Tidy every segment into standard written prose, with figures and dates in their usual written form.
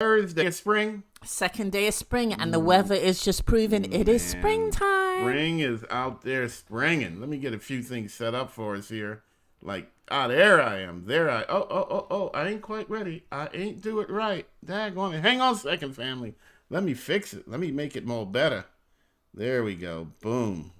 Thursday of spring. Second day of spring, and the weather is just proving it is springtime. Spring is out there springing. Let me get a few things set up for us here. Like, there I am. Oh, I ain't quite ready. I ain't do it right. Daggone it. Hang on a second, family. Let me fix it. Let me make it more better. There we go. Boom.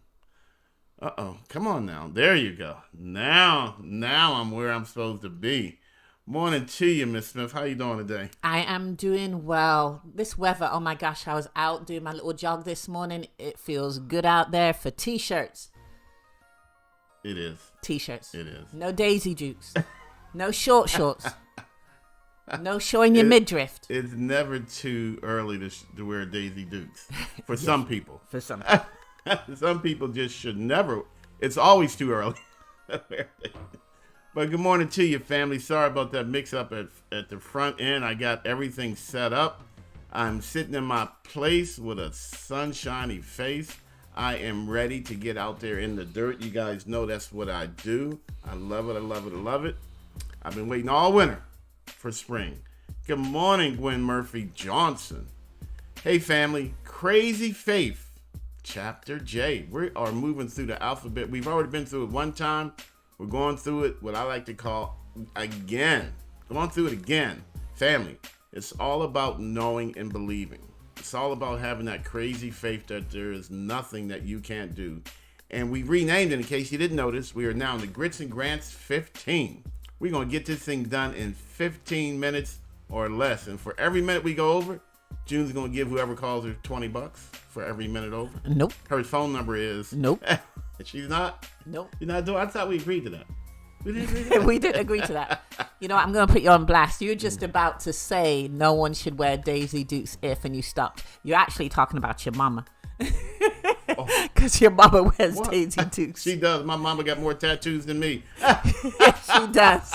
Come on now. There you go. Now I'm where I'm supposed to be. Morning to you, Miss Smith. How you doing today? I am doing well. This weather, oh my gosh, I was out doing my little jog this morning. It feels good out there for t-shirts. It is. T-shirts. It is. No Daisy Dukes. No short shorts. No showing your midriff. It's never too early to wear Daisy Dukes. For some people. For some. Some people just should never. It's always too early. But good morning to you, family. Sorry about that mix-up at the front end. I got everything set up. I'm sitting in my place with a sunshiny face. I am ready to get out there in the dirt. You guys know that's what I do. I love it. I love it. I love it. I've been waiting all winter for spring. Good morning, Gwen Murphy Johnson. Hey, family. Crazy Faith, Chapter J. We are moving through the alphabet. We've already been through it one time. We're going through it, what I like to call, again. Going through it again. Family, it's all about knowing and believing. It's all about having that crazy faith that there is nothing that you can't do. And we renamed it, in case you didn't notice, we are now in the Grits and Grants 15. We're going to get this thing done in 15 minutes or less. And for every minute we go over, June's going to give whoever calls her $20 for every minute over. Nope. Her phone number is... Nope. She's not? Nope. You're not doing? I thought we agreed to that. We didn't agree to that. You know, I'm going to put you on blast. You're just about to say no one should wear Daisy Dukes if, and you stopped. You're actually talking about your mama. Because your mama wears what? Daisy Dukes. She does. My mama got more tattoos than me. She does.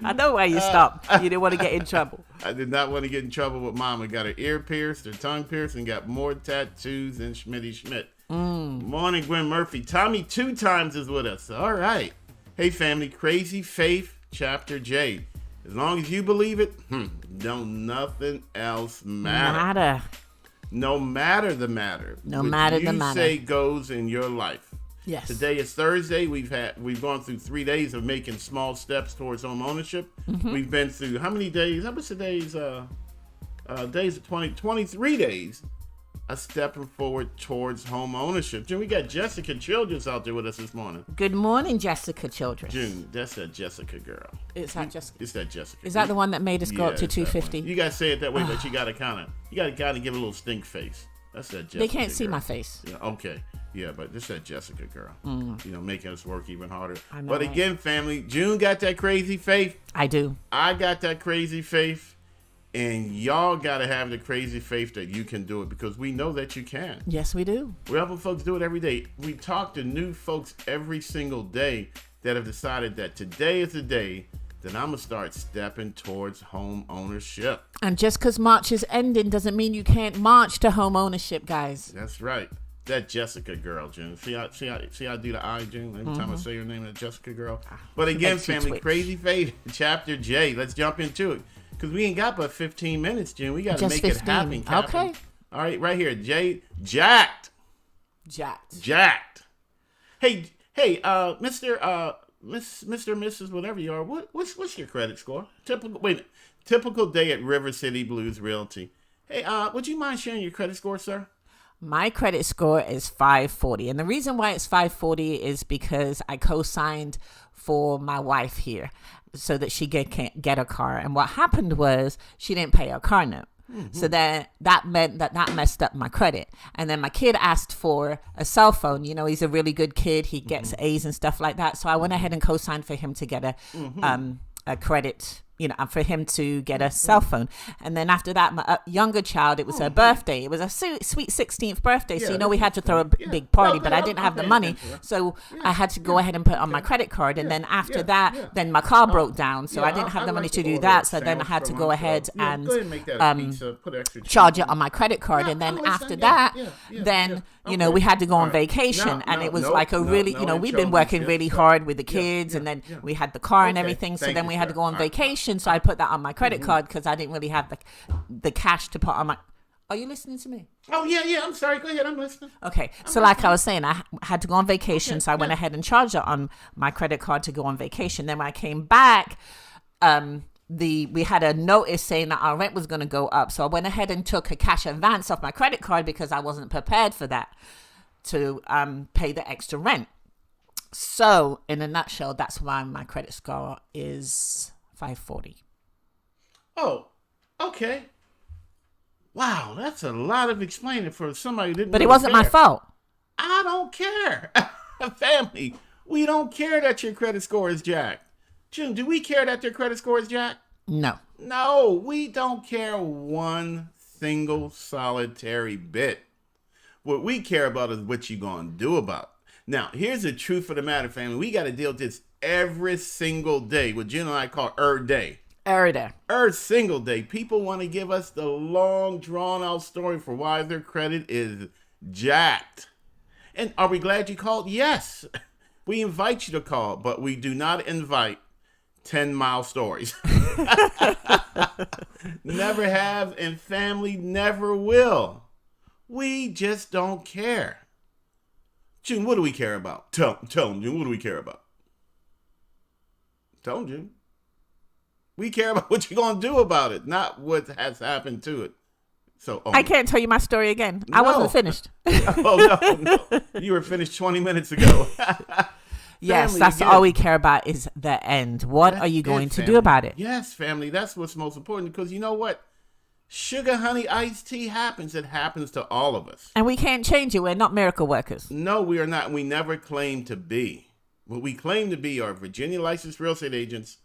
I know why you stopped. You didn't want to get in trouble. I did not want to get in trouble with mama. Got her ear pierced, her tongue pierced, and got more tattoos than Schmitty Schmidt. Morning, Gwen Murphy. Tommy 2 times is with us. All right. Hey, family. Crazy Faith, Chapter J. As long as you believe it, don't nothing else matter. No matter the matter. No matter the matter. You say goes in your life. Yes. Today is Thursday. We've gone through 3 days of making small steps towards home ownership. Mm-hmm. We've been through how many days? How much days? Days of 23 days. A stepping forward towards home ownership. June, we got Jessica Childress out there with us this morning. Good morning, Jessica Childress. June, that's that Jessica girl. It's that Jessica. It's that Jessica. Is that the one that made us go up to 250? You gotta say it that way, but you gotta kind of give a little stink face. That's that Jessica. They can't see girl. my face. Yeah, okay. Yeah, but this that Jessica girl. You know, making us work even harder. I know, but again, family, June got that crazy faith. I do. I got that crazy faith. And y'all got to have the crazy faith that you can do it, because we know that you can. Yes, we do. We help folks do it every day. We talk to new folks every single day that have decided that today is the day that I'm going to start stepping towards home ownership. And just because March is ending doesn't mean you can't march to home ownership, guys. That's right. That Jessica girl, June. See how I do the I, June? Every time I say her name, that Jessica girl. But again, family, crazy faith, Chapter J. Let's jump into it. Because we ain't got but 15 minutes, June. We got to make 15. It happen, Captain. Okay. All right, right here. Jay, jacked. Hey, Mr. Mrs. Whatever you are, what's your credit score? Typical day at River City Blues Realty. Hey, would you mind sharing your credit score, sir? My credit score is 540. And the reason why it's 540 is because I co-signed for my wife here so that she can't get a car. And what happened was she didn't pay her car note. Mm-hmm. So that meant that messed up my credit. And then my kid asked for a cell phone. You know, he's a really good kid. He gets A's and stuff like that. So I went ahead and co-signed for him to get a credit, you know, for him to get a cell phone. And then after that, my younger child, it was her birthday. It was a sweet 16th birthday. So, you know, we had to throw a big party, but I didn't have the money. So I had to go ahead and put it on my credit card. And then after that, then my car broke down. So I didn't have the money to do that. So then I had to go ahead and charge it on my credit card. And then after that, then, you know, we had to go on vacation. And it was like a really, you know, we've been working really hard with the kids. And then we had the car and everything. So then we had to go on vacation. vacation, so I put that on my credit card because I didn't really have the cash to put on my. Are you listening to me? Oh, yeah. I'm sorry. Go ahead. I'm listening. Okay. So like I was saying, I had to go on vacation. So I went ahead and charged it on my credit card to go on vacation. Then when I came back, we had a notice saying that our rent was going to go up. So I went ahead and took a cash advance off my credit card because I wasn't prepared for that to pay the extra rent. So in a nutshell, that's why my credit score is 540. Oh, okay. Wow, that's a lot of explaining for somebody who didn't. But it really wasn't my care. fault. I don't care. Family, we don't care that your credit score is jacked. June, do we care that your credit score is jacked? No. No, we don't care one single solitary bit. What we care about is what you're going to do about it. Now, here's the truth of the matter, family. We got to deal with this every single day, what June and I call day. Every single day. People want to give us the long, drawn-out story for why their credit is jacked. And are we glad you called? Yes. We invite you to call, but we do not invite 10-mile stories. Never have, and family never will. We just don't care. June, what do we care about? Tell them, June, what do we care about? Tell them, June. We care about what you're going to do about it, not what has happened to it. So I can't tell you my story again. No. I wasn't finished. No. You were finished 20 minutes ago. Yes, Family, that's again. all we care about is the end. What are you going to do about it? Yes, family. That's what's most important because you know what? Sugar, honey, iced tea happens. It happens to all of us. And we can't change it. We're not miracle workers. No, we are not. We never claim to be. What we claim to be are Virginia licensed real estate agents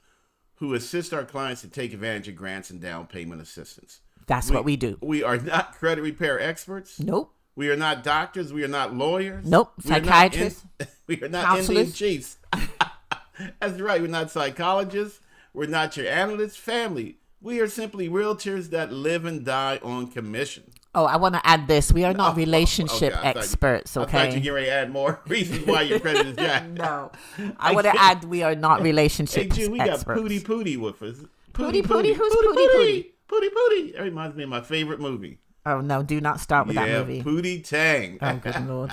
who assist our clients to take advantage of grants and down payment assistance. That's what we do. We are not credit repair experts. Nope. We are not doctors. We are not lawyers. Nope. Psychiatrists. We are not Counselors. Indian chiefs. That's right. We're not psychologists. We're not your analysts. Family. We are simply realtors that live and die on commission. Oh, I want to add this. We are not relationship okay. experts, I thought okay? you were getting ready to add more reasons why your credit is jacked. No. I want to add we are not relationship Hey, June, we experts. got Pootie Pootie with us. Pootie Pootie? Who's Pootie Pootie? Pootie Pootie. That reminds me of my favorite movie. Oh, no. Do not start with that movie. Pootie Tang. Oh, good Lord.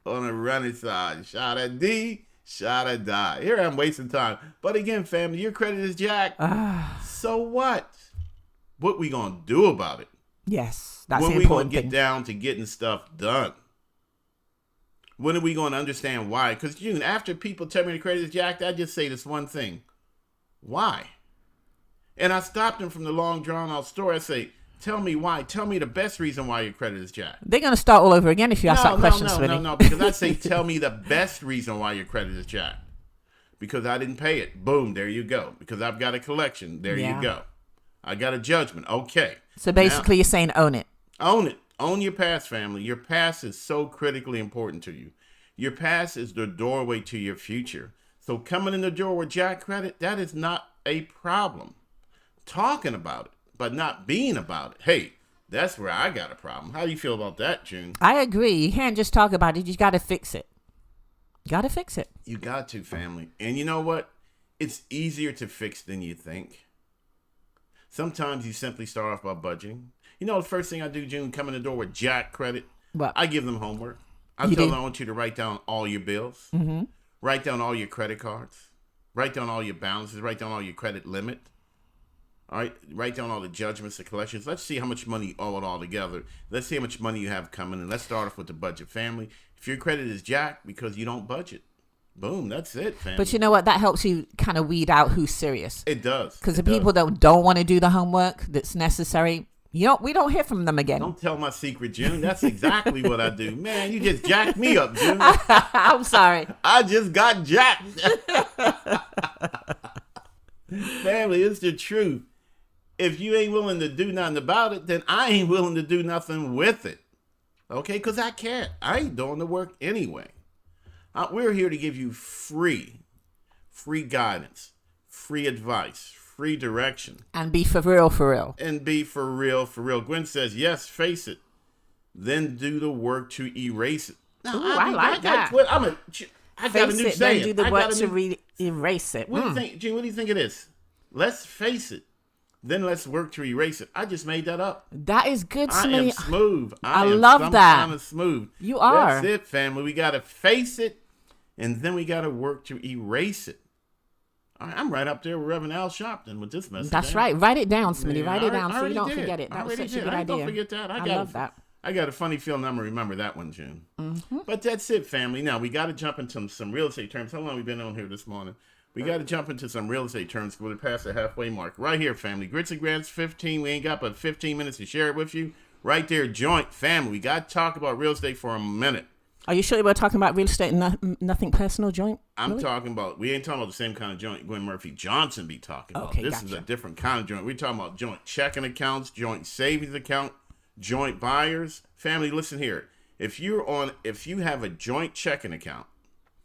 On a renaissance. Shot at D, shot at die. Here I'm wasting time. But again, family, your credit is jacked. So what? What we going to do about it? Yes. That's When the we going important to get thing. down to getting stuff done? When are we going to understand why? Because, June, after people tell me the credit is jacked, I just say this one thing. Why? And I stopped them from the long, drawn-out story. I say, tell me why. Tell me the best reason why your credit is jacked. They're going to start all over again if you ask that question, Swinny. No, because I say, tell me the best reason why your credit is jacked. Because I didn't pay it. Boom, there you go. Because I've got a collection. There you go. I got a judgment. Okay. So basically, you're saying own it. Own it. Own your past, family. Your past is so critically important to you. Your past is the doorway to your future. So coming in the door with jack credit, that is not a problem. Talking about it, but not being about it. Hey, that's where I got a problem. How do you feel about that, June? I agree. You can't just talk about it. You got to fix it. Got to fix it. You got to, family. And you know what? It's easier to fix than you think. Sometimes you simply start off by budgeting. You know, the first thing I do, June, come in the door with jack credit. What? I give them homework. I You tell do? them I want you to write down all your bills. Mm-hmm. Write down all your credit cards. Write down all your balances. Write down all your credit limit. All right, write down all the judgments, the collections. Let's see how much money you owe it all together. Let's see how much money you have coming, and let's start off with the budget, family. If your credit is jacked because you don't budget, boom, that's it, family. But you know what? That helps you kind of weed out who's serious. It does. Because the It does. people that don't want to do the homework that's necessary, we don't hear from them again. Don't tell my secret, June. That's exactly what I do. Man, you just jacked me up, June. I'm sorry. I just got jacked. Family, it's the truth. If you ain't willing to do nothing about it, then I ain't willing to do nothing with it. Okay? Because I can't. I ain't doing the work anyway. We're here to give you free guidance, free advice, free direction. And be for real, for real. And be for real, for real. Gwen says, yes, face it. Then do the work to erase it. Now, Ooh, I like that. I got a Face new it, saying. then do the I work got a to new- erase it. What do you think, Gene? What do you think it is? Let's face it. Then let's work to erase it. I just made that up. That is good, I am Smitty. smooth. I am love some that. kind of smooth. You are. That's it, family. We got to face it, and then we got to work to erase it. All right, I'm right up there with Reverend Al Sharpton with this message. That's right. Write it down, Smitty. Write it down I so you already don't did. forget it. I That was already such a did. good idea. Don't forget that. I got love that. I got a funny feeling I'm going to remember that one, June. Mm-hmm. But that's it, family. Now, we got to jump into some real estate terms. How long have we been on here this morning? We got to jump into some real estate terms. We're past the halfway mark. Right here, family. Grits and Grants 15. We ain't got but 15 minutes to share it with you. Right there, joint family. We got to talk about real estate for a minute. Are you sure we're talking about real estate and nothing personal, joint? I'm Really? talking about, we ain't talking about the same kind of joint Gwen Murphy Johnson be talking about. Okay, This is gotcha. a different kind of joint. We're talking about joint checking accounts, joint savings account, joint buyers. Family, listen here. If you have a joint checking account,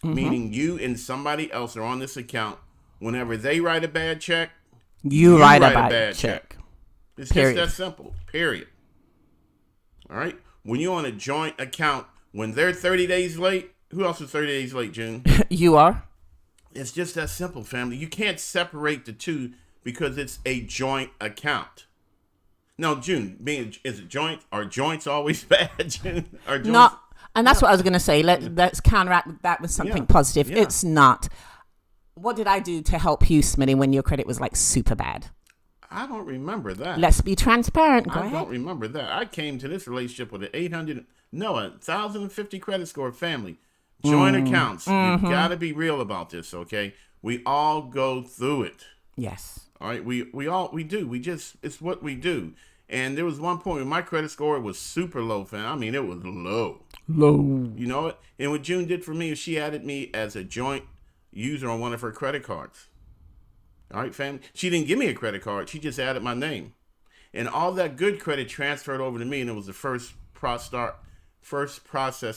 meaning you and somebody else are on this account, whenever they write a bad check, You write a bad check. It's Period. just that simple. Period. All right? When you're on a joint account, when they're 30 days late, who else is 30 days late, June? You are. It's just that simple, family. You can't separate the two because it's a joint account. Now, June, is it joint? Are joints always bad, June? Are joints? Not, and that's what I was going to say. Let's counteract that with something Yeah. positive. Yeah. It's not. What did I do to help you, Smitty, when your credit was like super bad? I don't remember that. Let's be transparent. Go I ahead. don't remember that. I came to this relationship with an 1,050 credit score family. Joint accounts. Mm-hmm. You got to be real about this, okay? We all go through it. Yes. All right, we do. It's what we do. And there was one point when my credit score was super low, fam. I mean, it was low. Low. You know what? And what June did for me is she added me as a joint user on one of her credit cards. All right, fam. She didn't give me a credit card. She just added my name. And all that good credit transferred over to me, and it was the first process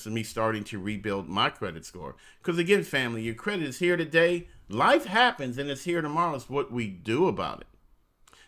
of me starting to rebuild my credit score. Because again, family, your credit is here today. Life happens, and it's here tomorrow. It's what we do about it.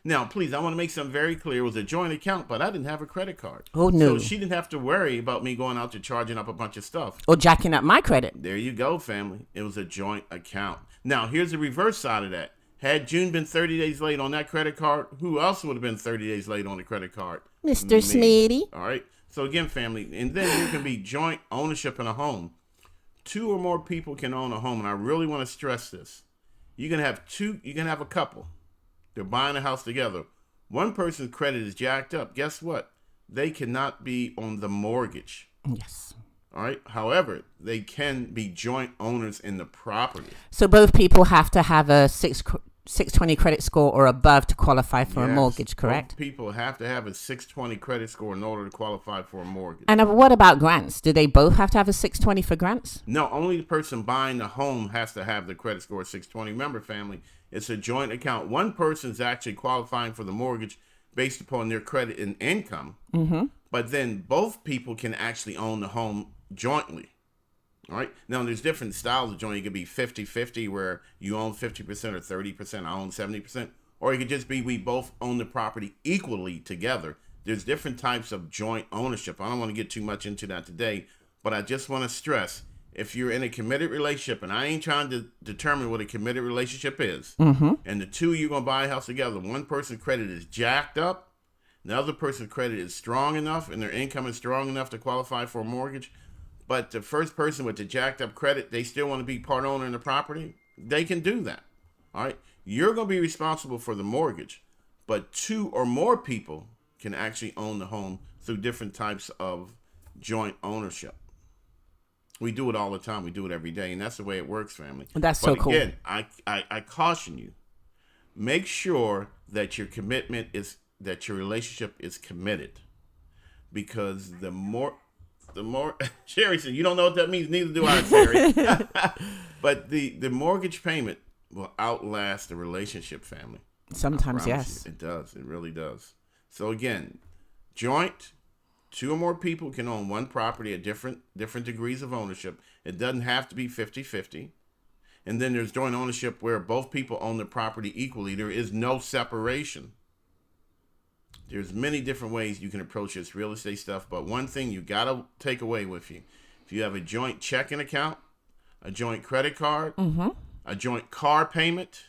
Now, please, I want to make something very clear. It was a joint account, but I didn't have a credit card. Oh, no. So she didn't have to worry about me going out to charging up a bunch of stuff. Or jacking up my credit. There you go, family. It was a joint account. Now, here's the reverse side of that. Had June been 30 days late on that credit card, who else would have been 30 days late on the credit card? Mr. Me. Smitty. All right. So again, family, and then there can be joint ownership in a home. 2 or more people can own a home, and I really want to stress this. You can have a couple. They're buying a house together. One person's credit is jacked up. Guess what? They cannot be on the mortgage. Yes. All right. However, they can be joint owners in the property. So both people have to have a 620 credit score or above to qualify for a Yes, mortgage, correct? both people have to have a 620 credit score in order to qualify for a mortgage. And what about grants? Do they both have to have a 620 for grants? No, only the person buying the home has to have the credit score 620. Remember, family, it's a joint account. One person's actually qualifying for the mortgage based upon their credit and income. Mm-hmm. But then both people can actually own the home jointly. All right. Now, there's different styles of joint. It could be 50-50 where you own 50% or 30%, I own 70%. Or it could just be we both own the property equally together. There's different types of joint ownership. I don't want to get too much into that today, but I just want to stress, if you're in a committed relationship, and I ain't trying to determine what a committed relationship is, and the two of you going to buy a house together, one person's credit is jacked up, the other person's credit is strong enough, and their income is strong enough to qualify for a mortgage, but the first person with the jacked up credit, they still want to be part owner in the property, they can do that. All right? You're going to be responsible for the mortgage, but 2 or more people can actually own the home through different types of joint ownership. We do it all the time. We do it every day, and that's the way it works, family. That's so cool. Again, I caution you. Make sure that your commitment is that your relationship is committed, because the more Sherry said, you don't know what that means. Neither do I, Sherry. But the mortgage payment will outlast the relationship, family. Sometimes, Promise yes. you, it does. It really does. So again, joint, 2 or more people can own one property at different degrees of ownership. It doesn't have to be 50-50. And then there's joint ownership where both people own the property equally. There is no separation. There's many different ways you can approach this real estate stuff, but one thing you got to take away with you, if you have a joint checking account, a joint credit card, a joint car payment,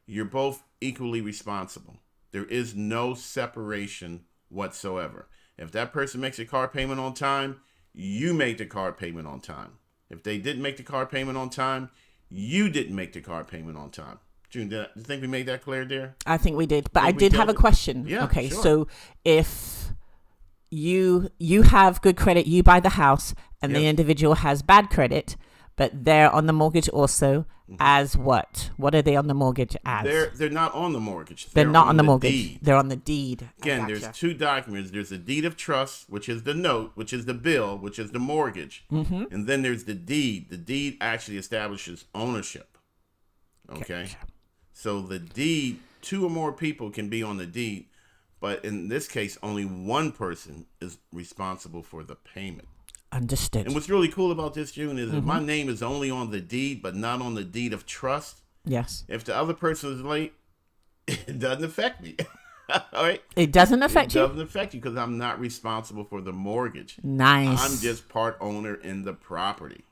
you're both equally responsible. There is no separation whatsoever. If that person makes a car payment on time, you make the car payment on time. If they didn't make the car payment on time, you didn't make the car payment on time. June, do you think we made that clear there? I think we did, but I we did have a killed it. question. Yeah, okay, sure. so if you have good credit, you buy the house, and the Yep. individual has bad credit, but they're on the mortgage also as what? What are they on the mortgage as? They're not on the mortgage. They're not on the mortgage. Deed. They're on the deed. I Again, gotcha. there's two documents. There's a deed of trust, which is the note, which is the bill, which is the mortgage. And then there's the deed. The deed actually establishes ownership. Okay? Gotcha. So the deed, two or more people can be on the deed, but in this case, only one person is responsible for the payment. Understood. And what's really cool about this, June, is if my name is only on the deed, but not on the deed of trust, Yes. if the other person is late, it doesn't affect me. All right? It doesn't affect It you? doesn't affect you because I'm not responsible for the mortgage. Nice. I'm just part owner in the property.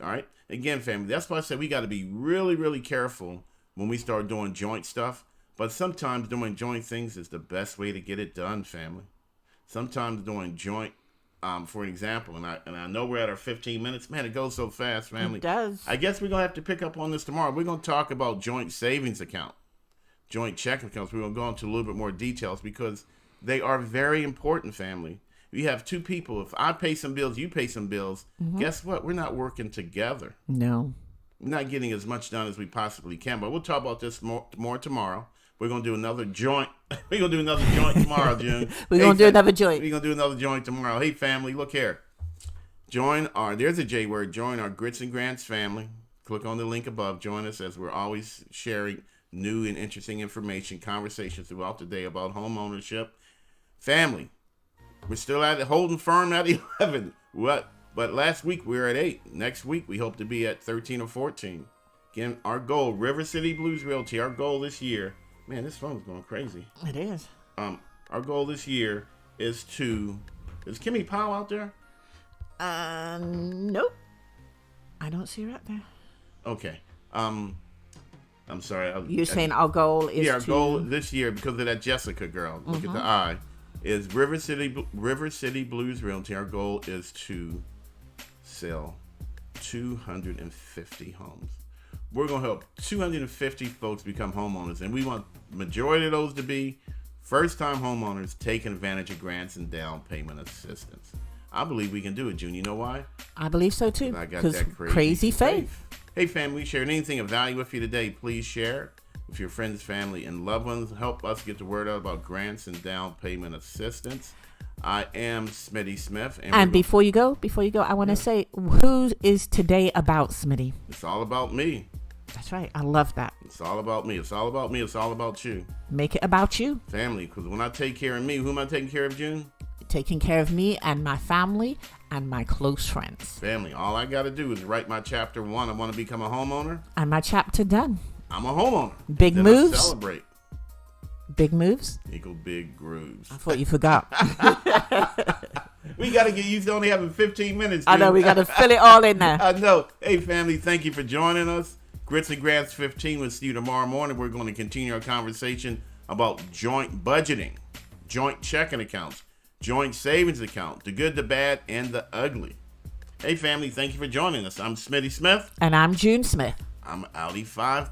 All right? Again, family, that's why I said we got to be really, really careful when we start doing joint stuff. But sometimes doing joint things is the best way to get it done, family. Sometimes doing joint, for an example, and I know we're at our 15 minutes. Man, it goes so fast, family. It does. I guess we're going to have to pick up on this tomorrow. We're going to talk about joint savings account, joint checking accounts. We're going to go into a little bit more details because they are very important, family. We have two people. If I pay some bills, you pay some bills. Guess what? We're not working together. No. We're not getting as much done as we possibly can. But we'll talk about this more tomorrow. We're going to do another joint. We're going to do another joint tomorrow, June. We're going to do another joint. We're going to do another joint tomorrow. Hey, family, look here. There's a J word, join our Grits and Grants family. Click on the link above. Join us as we're always sharing new and interesting information, conversations throughout the day about home ownership. Family, we're still at it, holding firm at 11. But last week we were at 8. Next week we hope to be at 13 or 14. Again, our goal, River City Blues Realty, our goal this year. Man, this phone's going crazy. It is. Our goal this year is Kimmy Powell out there? Nope. I don't see her out there. Okay. I'm sorry. You're saying our goal is our to... goal this year, because of that Jessica girl, look at the eye, is River City Blues Realty. Our goal is to sell 250 homes. We're going to help 250 folks become homeowners, and we want majority of those to be first-time homeowners taking advantage of grants and down payment assistance. I believe we can do it, June. You know why? I believe so too. I got 'Cause that crazy faith. Hey, family, sharing anything of value with you today, please share with your friends, family, and loved ones. Help us get the word out about grants and down payment assistance. I am Smitty Smith. And before you go, I want to say, who is today about, Smitty? It's all about me. That's right. I love that. It's all about me. It's all about me. It's all about you. Make it about you. Family, because when I take care of me, who am I taking care of, June? Taking care of me and my family and my close friends. Family, all I got to do is write my chapter 1. I want to become a homeowner. And my chapter done. I'm a homeowner. Big Then I moves? celebrate. Big moves? Equal big grooves. I thought you forgot. We got to get used to only having 15 minutes. I know, June. we got to fill it all in there. I know. Hey, family, thank you for joining us. Grits and Grants 15. We'll see you tomorrow morning. We're going to continue our conversation about joint budgeting, joint checking accounts, joint savings account, the good, the bad, and the ugly. Hey, family, thank you for joining us. I'm Smitty Smith. And I'm June Smith. I'm Audi 5.